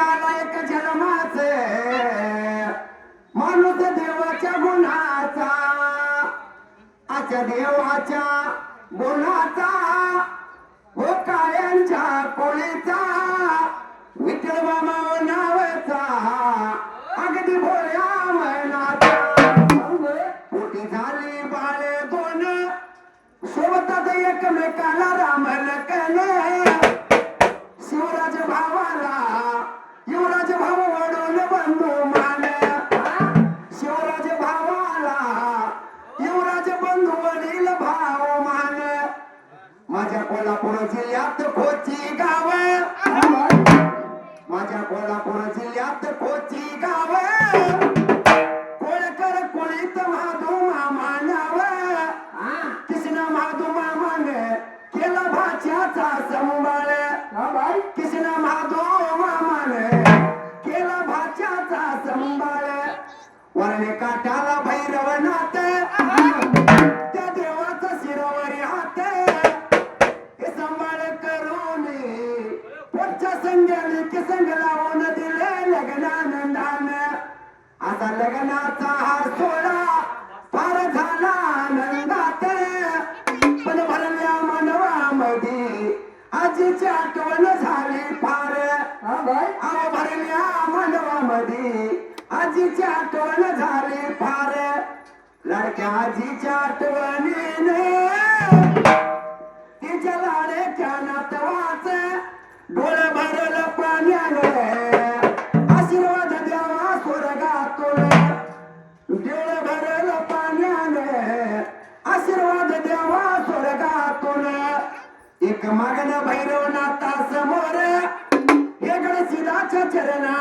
आला एक जन्माचे माणूस देवाच्या गुणाचा आच्या देवाच्या गुणाचा हो काळ्यांच्या कोळीचा विठ्ठल मामा नावाचा अगदी भोळ्या मनाचा पोटी झाली बाळे दोन सोबतात एकमेकाला रामन कने शिवराज भावाला युवराज भाव वडून बंधू मान शिवराज भावाला युवराज बंधू वडील भाव मान माझ्या कोल्हापूर जिल्ह्यात कोची गाव माझ्या कोल्हापूर जिल्ह्यात कोची गाव कोळकर कोळीत महादू मामा नाव कृष्ण महादू मामाने केला भाच्याचा संभाळ कृष्ण महादू मामाने केला भाच्याचा संभाळ वरणे काठाला भैरवनाथ त्या देवाचा शिरोवरी हात हे संभाळ करून पुढच्या संघाने की संघ लावून दिले लग्नानंदान आता लग्नाचा हा सोहळा फार झाला आनंदात पण भरल्या मनवामध्ये आजीची आठवण झाली फार भरल्या मनवामध्ये आजीची आठवण झाली फार लाडक्या आजीच्या आठवणीने तिच्या लाडक्या नातवाच डोळे भरल पाण्याने आशीर्वाद द्यावा स्वर्गातून डोळे भरल पाण्याने आशीर्वाद द्यावा स्वर्गातून एक मागण भैरवनाथा समोर हे गणसिदाच्या चरणा